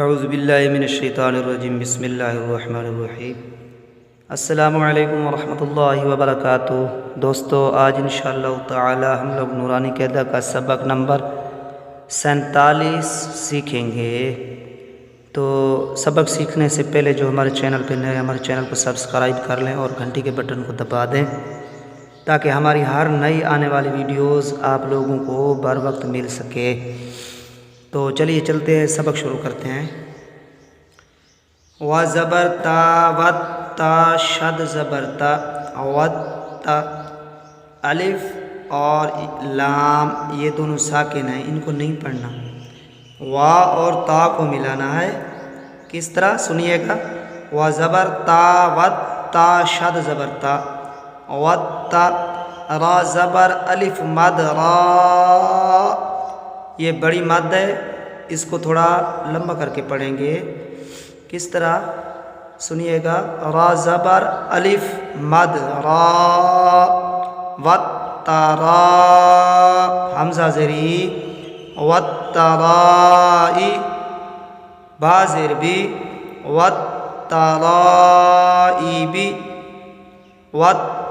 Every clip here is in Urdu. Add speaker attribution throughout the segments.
Speaker 1: اعوذ باللہ من الشیطان الرجیم بسم اللہ الرحمن الرحیم۔ السلام علیکم ورحمۃ اللہ وبرکاتہ۔ دوستو، آج انشاءاللہ تعالی ہم لوگ نورانی قاعدہ کا سبق نمبر 47 سیکھیں گے۔ تو سبق سیکھنے سے پہلے جو ہمارے چینل پہ نئے ہمارے چینل کو سبسکرائب کر لیں اور گھنٹی کے بٹن کو دبا دیں تاکہ ہماری ہر نئی آنے والی ویڈیوز آپ لوگوں کو بر وقت مل سکے۔ تو چلیے چلتے ہیں، سبق شروع کرتے ہیں۔ و زبر تا وت تا شد زبر تا وت تا، الف اور لام یہ دونوں ساکن ہیں، ان کو نہیں پڑھنا۔ وا اور تا کو ملانا ہے۔ کس طرح سنیے گا؟ و زبر تا وت تا شد زبر تا وت تا، را زبر الف مد را، یہ بڑی مد ہے، اس کو تھوڑا لمبا کر کے پڑھیں گے۔ کس طرح سنیے گا؟ را زبر الف مد را وترا، حمزہ زری وترائی، با زیر بھی وترائی بھی وترائی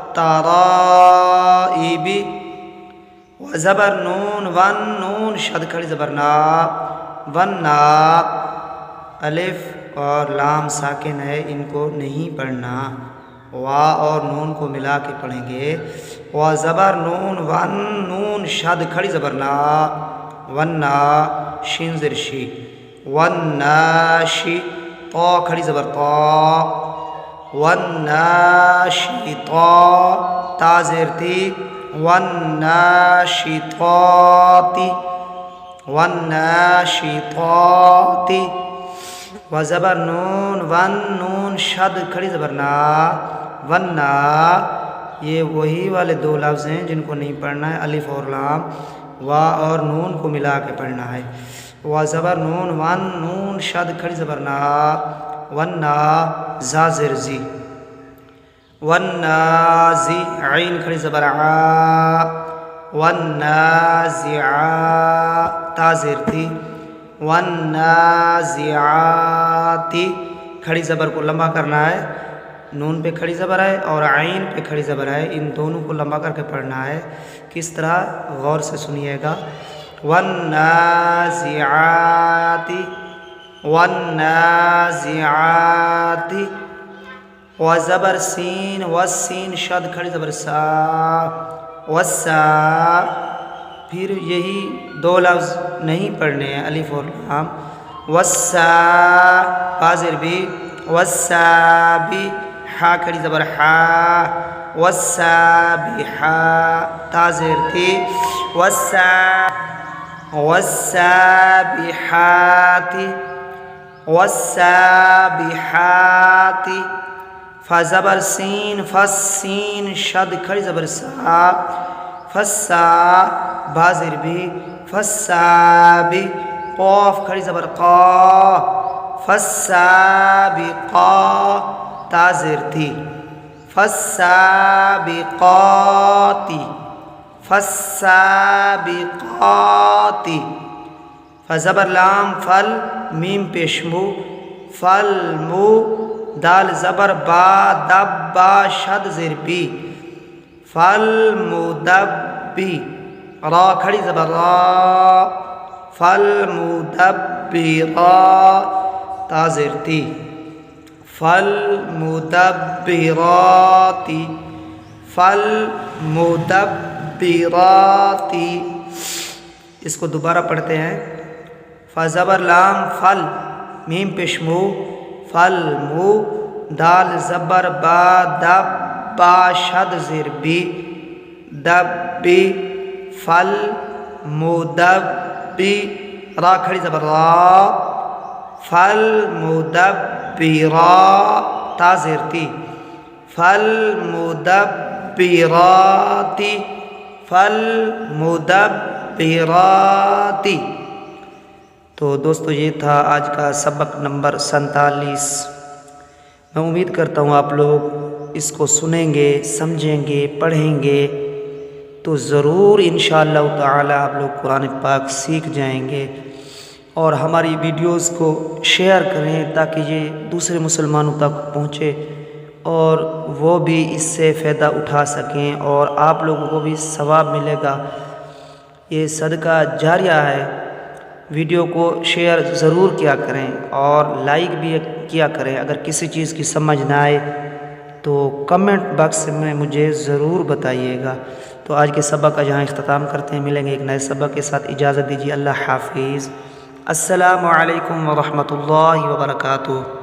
Speaker 1: بھی۔ زبر نون ون نون شد کھڑی زبر نا، ون نا، الف اور لام ساکن ہے، ان کو نہیں پڑھنا۔ وا اور نون کو ملا کے پڑھیں گے۔ و زبر نون ون نون شد کھڑی زبر نا، ون نا، شین زر شی، ون ناشی، طا کھڑی زبر طا، ون ناشی طا، تا زیر تی، والناشطات والناشطات۔ و زبر نون ون نون شد کھڑی زبر نا، ون نا، یہ وہی والے دو لفظ ہیں جن کو نہیں پڑھنا ہے، الف اور لام، وا اور نون کو ملا کے پڑھنا ہے۔ و زبر نون ون نون شد کھڑی زبر نا، ون نا، زا زر زی، والنازی، عین کھڑی زبر عا، والنازعات، تا زیر تی، والنازعاتی، کھڑی زبر کو لمبا کرنا ہے، نون پہ کھڑی زبر ہے اور عین پہ کھڑی زبر ہے، ان دونوں کو لمبا کر کے پڑھنا ہے۔ کس طرح؟ غور سے سنیے گا۔ والنازعاتی والنازعاتی۔ و زبر سین والسین شد کھڑی زبر سا، والسا، پھر یہی دو لفظ نہیں پڑھنے ہیں، الف اور لام، والسا، بازر بھی، والسا بھی، حا کھڑی زبر حا، والسا بھی حا، تا زیر تی، والسا، والسا بھی حاتی، والسا بھی حاتی۔ فزبر سین فسین شد کھڑی زبر سا، فسا، بازر بھی، فسا بھی، قاف کھڑی زبر قا، فسا بھی قا، تا زیر تی، فسا بھی قاتی، فسا بھی قاتی۔ فزبر لام فل میم پیشمو، فل مو، دال زبر با دب با شد زیر بی، فل مدبی، را کھڑی زبر را، فل مدبی را، تا زیر تی، فل مدبراتی، فل مدبراتی۔ اس کو دوبارہ پڑھتے ہیں۔ فزبر لام فل میم پیشمو، فل مو، دال زبر با دب با شد زیر بی، دب بی، فل مدبی، را کھڑی زبر را، فل مدبرا، تا زیر تی، فل مدبراتی، فل مدبراتی۔ تو دوستو، یہ تھا آج کا سبق نمبر 47۔ میں امید کرتا ہوں آپ لوگ اس کو سنیں گے، سمجھیں گے، پڑھیں گے تو ضرور انشاءاللہ تعالی آپ لوگ قرآن پاک سیکھ جائیں گے۔ اور ہماری ویڈیوز کو شیئر کریں تاکہ یہ دوسرے مسلمانوں تک پہنچے اور وہ بھی اس سے فائدہ اٹھا سکیں اور آپ لوگوں کو بھی ثواب ملے گا۔ یہ صدقہ جاریہ ہے۔ ویڈیو کو شیئر ضرور کیا کریں اور لائک بھی کیا کریں۔ اگر کسی چیز کی سمجھ نہ آئے تو کمنٹ باکس میں مجھے ضرور بتائیے گا۔ تو آج کے سبق کا یہاں اختتام کرتے ہیں، ملیں گے ایک نئے سبق کے ساتھ، اجازت دیجیے، اللہ حافظ، السلام علیکم ورحمۃ اللہ وبرکاتہ۔